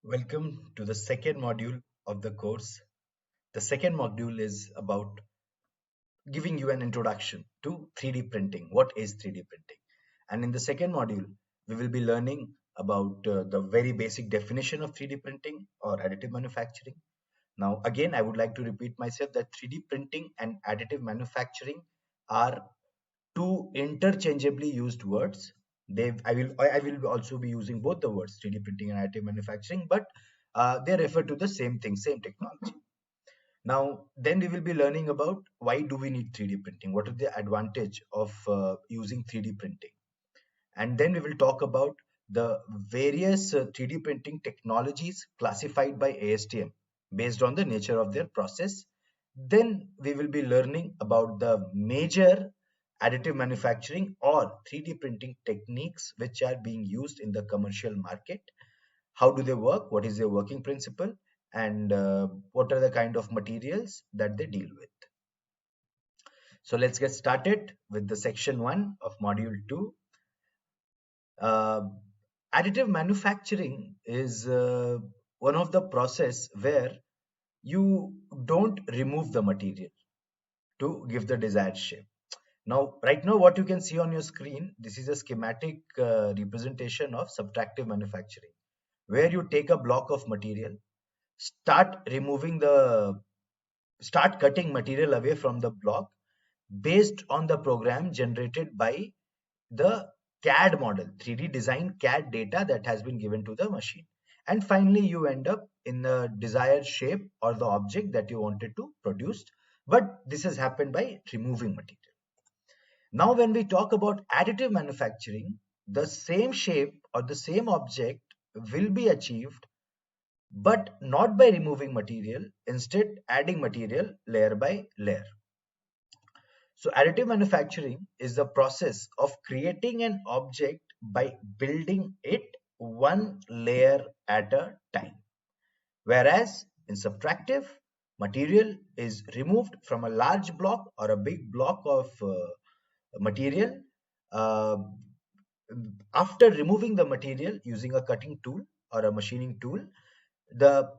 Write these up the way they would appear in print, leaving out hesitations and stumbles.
Welcome to the second module of the course. The second module is about giving you an introduction to 3D printing. What is 3D printing? And in the second module, we will be learning about the very basic definition of 3D printing or additive manufacturing. Now, again, I would like to repeat myself that 3D printing and additive manufacturing are two interchangeably used words. I will also be using both the words 3D printing and additive manufacturing, but they refer to the same thing, same technology. Now, then we will be learning about why do we need 3D printing? What is the advantage of using 3D printing? And then we will talk about the various 3D printing technologies classified by ASTM based on the nature of their process. Then we will be learning about the major additive manufacturing or 3D printing techniques which are being used in the commercial market. How do they work? What is their working principle? And what are the kind of materials that they deal with? So let's get started with the section 1 of module 2. Uh, Additive manufacturing is one of the process where you don't remove the material to give the desired shape. Now, right now, what you can see on your screen, this is a schematic representation of subtractive manufacturing, where you take a block of material, start removing the, start cutting material away from the block based on the program generated by the CAD model, 3D design CAD data that has been given to the machine. And finally, you end up in the desired shape or the object that you wanted to produce. But this has happened by removing material. Now, when we talk about additive manufacturing, the same shape or the same object will be achieved, but not by removing material, instead adding material layer by layer. So additive manufacturing is the process of creating an object by building it one layer at a time. Whereas in subtractive, material is removed from a large block or a big block of material. Uh, After removing the material using a cutting tool or a machining tool, the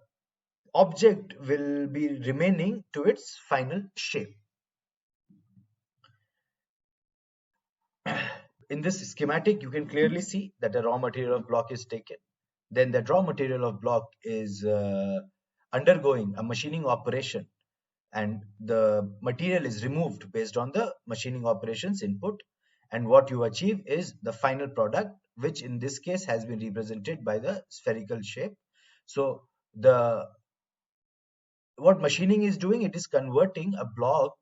object will be remaining to its final shape. In this schematic, you can clearly see that a raw material of block is taken. Then that raw material of block is undergoing a machining operation, and the material is removed based on the machining operations input. And what you achieve is the final product, which in this case has been represented by the spherical shape. So the what machining is doing, it is converting a block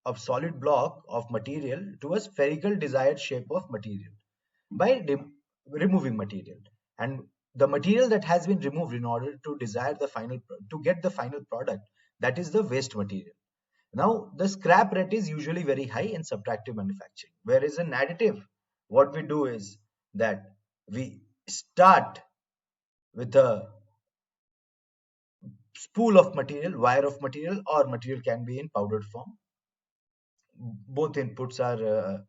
of solid block of material to a spherical desired shape of material by removing material. And the material that has been removed in order to desire the final to get the final product, that is the waste material. Now the scrap rate is usually very high in subtractive manufacturing, whereas in additive, what we do is that we start with a spool of material, wire of material, or material can be in powdered form. Both inputs are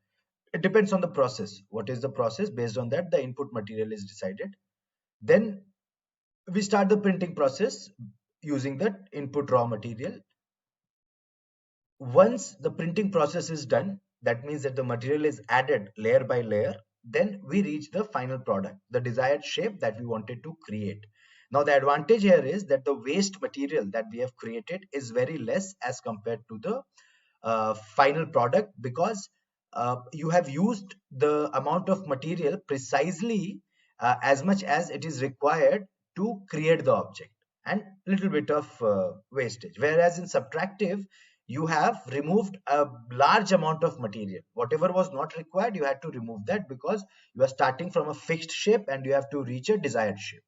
it depends on the process. What is the process? Based on that, the input material is decided. Then we start the printing process using that input raw material. Once the printing process is done, that means that the material is added layer by layer, then we reach the final product, the desired shape that we wanted to create. Now the advantage here is that the waste material that we have created is very less as compared to the final product, because you have used the amount of material precisely as much as it is required to create the object, and little bit of wastage. Whereas in subtractive, you have removed a large amount of material. Whatever was not required, you had to remove that, because you are starting from a fixed shape and you have to reach a desired shape.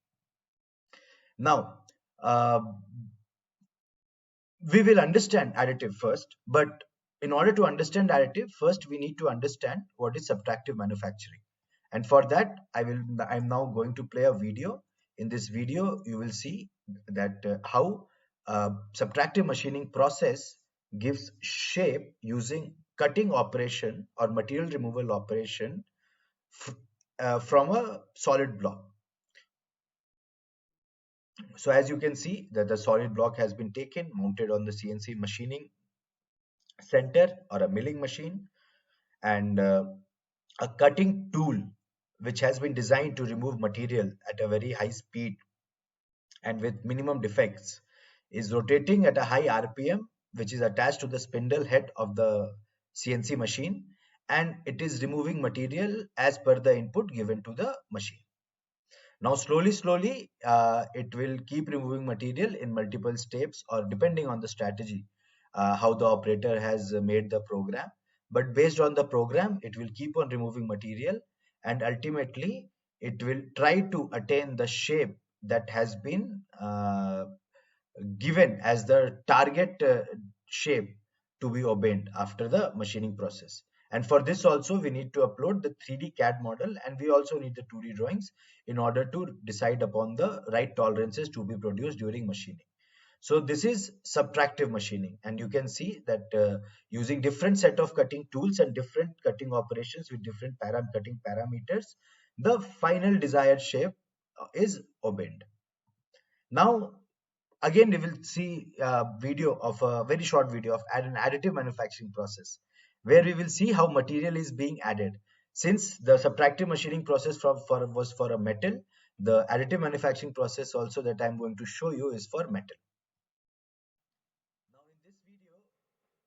Now, uh, we will understand additive first, but in order to understand additive, first we need to understand what is subtractive manufacturing. And for that, I'm now going to play a video. In this video, you will see that how subtractive machining process gives shape using cutting operation or material removal operation from a solid block. So as you can see that the solid block has been taken, mounted on the CNC machining center or a milling machine, and a cutting tool which has been designed to remove material at a very high speed and with minimum defects is rotating at a high RPM, which is attached to the spindle head of the CNC machine, and it is removing material as per the input given to the machine. Now, slowly, it will keep removing material in multiple steps or depending on the strategy, how the operator has made the program. But based on the program, it will keep on removing material, and ultimately it will try to attain the shape that has been given as the target shape to be obtained after the machining process. And for this also we need to upload the 3D CAD model, and we also need the 2D drawings in order to decide upon the right tolerances to be produced during machining. So this is subtractive machining, and you can see that using different set of cutting tools and different cutting operations with different cutting parameters, the final desired shape is obtained. Now again we will see a very short video of an additive manufacturing process where we will see how material is being added. Since the subtractive machining process was for a metal, the additive manufacturing process also that I'm going to show you is for metal. Now in this video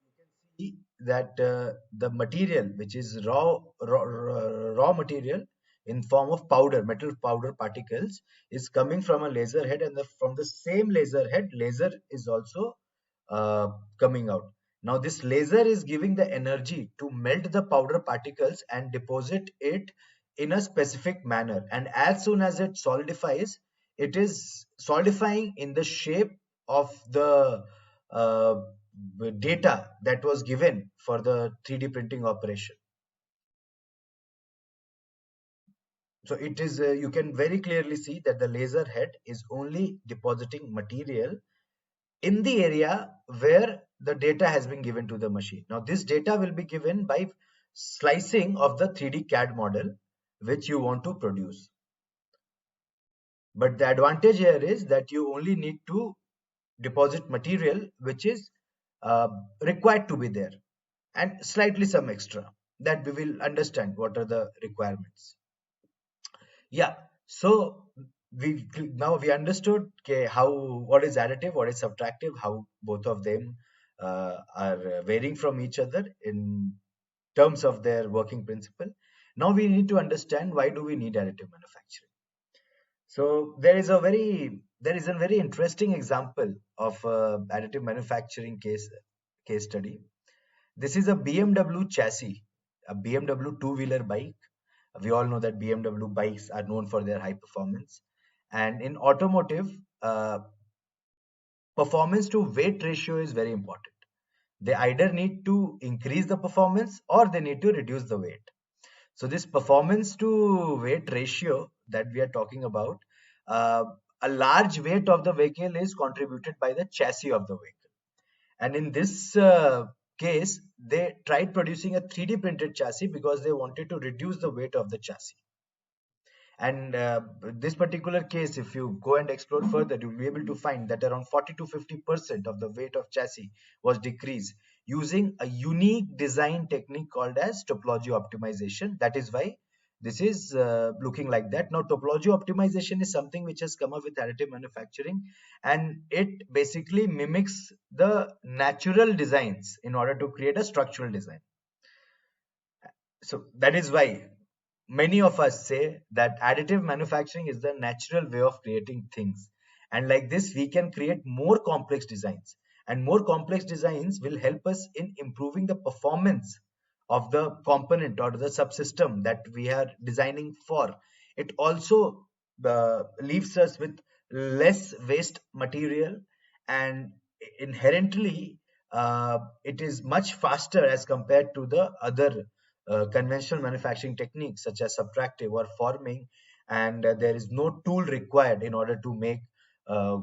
you can see that the material which is raw material in form of powder, metal powder particles, is coming from a laser head, and from the same laser head laser is also coming out. Now this laser is giving the energy to melt the powder particles and deposit it in a specific manner, and as soon as it solidifies, it is solidifying in the shape of the uh, data that was given for the 3D printing operation. So it is you can very clearly see that the laser head is only depositing material in the area where the data has been given to the machine. Now this data will be given by slicing of the 3D CAD model which you want to produce. But the advantage here is that you only need to deposit material which is uh, required to be there, and slightly some extra that we will understand what are the requirements. Yeah, so now we understood, okay, how what is additive, what is subtractive, how both of them are varying from each other in terms of their working principle. Now we need to understand why do we need additive manufacturing. So there is a very interesting example of additive manufacturing case study. This is a BMW chassis, a BMW two-wheeler bike. We all know that BMW bikes are known for their high performance, and in automotive, performance to weight ratio is very important. They either need to increase the performance or they need to reduce the weight. So this performance to weight ratio that we are talking about, uh, a large weight of the vehicle is contributed by the chassis of the vehicle. And in this case, they tried producing a 3D printed chassis because they wanted to reduce the weight of the chassis. And this particular case, if you go and explore further, you'll be able to find that around 40 to 50% of the weight of chassis was decreased using a unique design technique called as topology optimization. That is why this is looking like that. Now, topology optimization is something which has come up with additive manufacturing, and it basically mimics the natural designs in order to create a structural design. So that is why many of us say that additive manufacturing is the natural way of creating things. And like this, we can create more complex designs. And more complex designs will help us in improving the performance of the component or the subsystem that we are designing for. It also leaves us with less waste material, and inherently, it is much faster as compared to the other conventional manufacturing techniques such as subtractive or forming, and there is no tool required in order to make uh,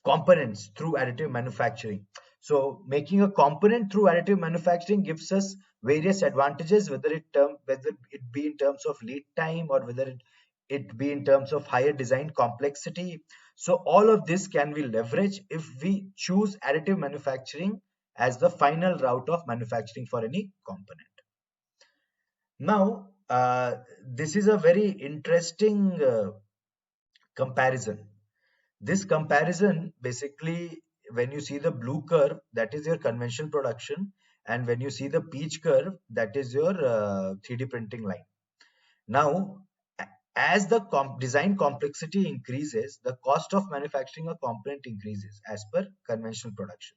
components through additive manufacturing. So making a component through additive manufacturing gives us various advantages, whether it be in terms of lead time, or whether it be in terms of higher design complexity. So all of this can be leveraged if we choose additive manufacturing as the final route of manufacturing for any component. Now, this is a very interesting comparison. This comparison basically, when you see the blue curve, that is your conventional production, and when you see the peach curve, that is your 3D printing line. Now, as the design complexity increases, the cost of manufacturing a component increases as per conventional production.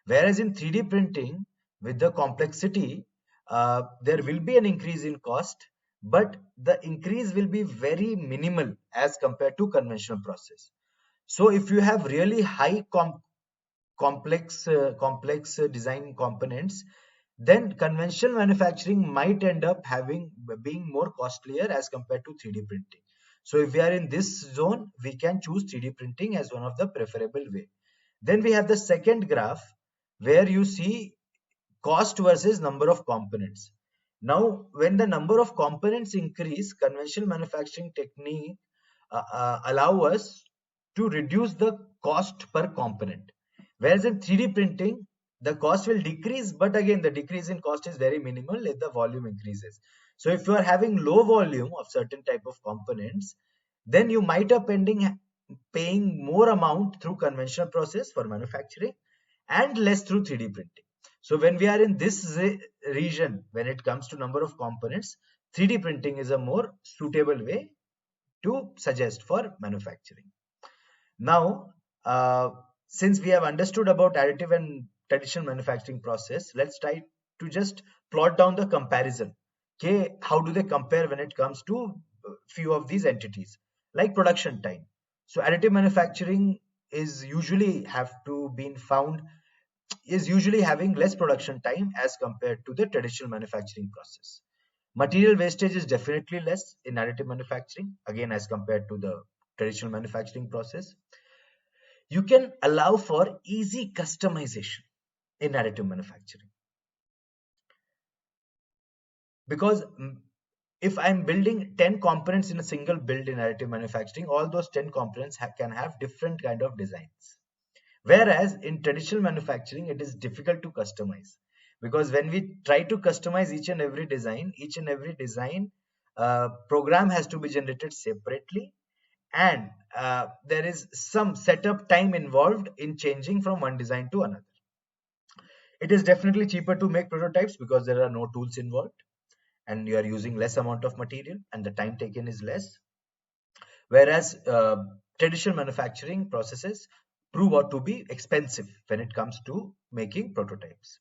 Whereas in 3D printing, with the complexity, there will be an increase in cost, but the increase will be very minimal as compared to conventional process. So if you have really high complex design components, then conventional manufacturing might end up being more costlier as compared to 3D printing. So if we are in this zone, we can choose 3D printing as one of the preferable way. Then we have the second graph where you see cost versus number of components. Now, when the number of components increase, conventional manufacturing technique allow us to reduce the cost per component. Whereas in 3D printing, the cost will decrease, but again, the decrease in cost is very minimal if the volume increases. So if you are having low volume of certain type of components, then you might up paying more amount through conventional process for manufacturing and less through 3D printing. So when we are in this region, when it comes to number of components, 3D printing is a more suitable way to suggest for manufacturing. Now, since we have understood about additive and traditional manufacturing process, let's try to just plot down the comparison. Okay, how do they compare when it comes to few of these entities, like production time? So additive manufacturing is usually having less production time as compared to the traditional manufacturing process. Material wastage is definitely less in additive manufacturing, again, as compared to the traditional manufacturing process. You can allow for easy customization in additive manufacturing, because if I'm building 10 components in a single build in additive manufacturing, all those 10 components can have different kind of designs. Whereas in traditional manufacturing, it is difficult to customize, because when we try to customize each and every design program has to be generated separately, and there is some setup time involved in changing from one design to another. It is definitely cheaper to make prototypes because there are no tools involved and you are using less amount of material and the time taken is less. Whereas traditional manufacturing processes prove out to be expensive when it comes to making prototypes.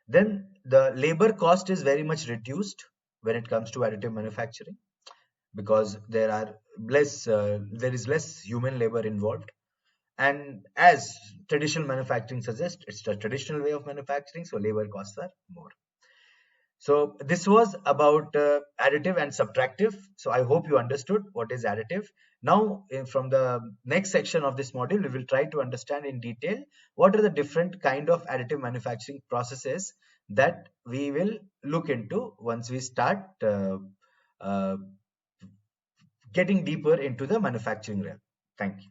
Then the labor cost is very much reduced when it comes to additive manufacturing, because there is less human labor involved. And as traditional manufacturing suggests, it's the traditional way of manufacturing, so labor costs are more. So this was about additive and subtractive. So I hope you understood what is additive. Now, from the next section of this module, we will try to understand in detail what are the different kind of additive manufacturing processes that we will look into once we start uh, getting deeper into the manufacturing realm. Thank you.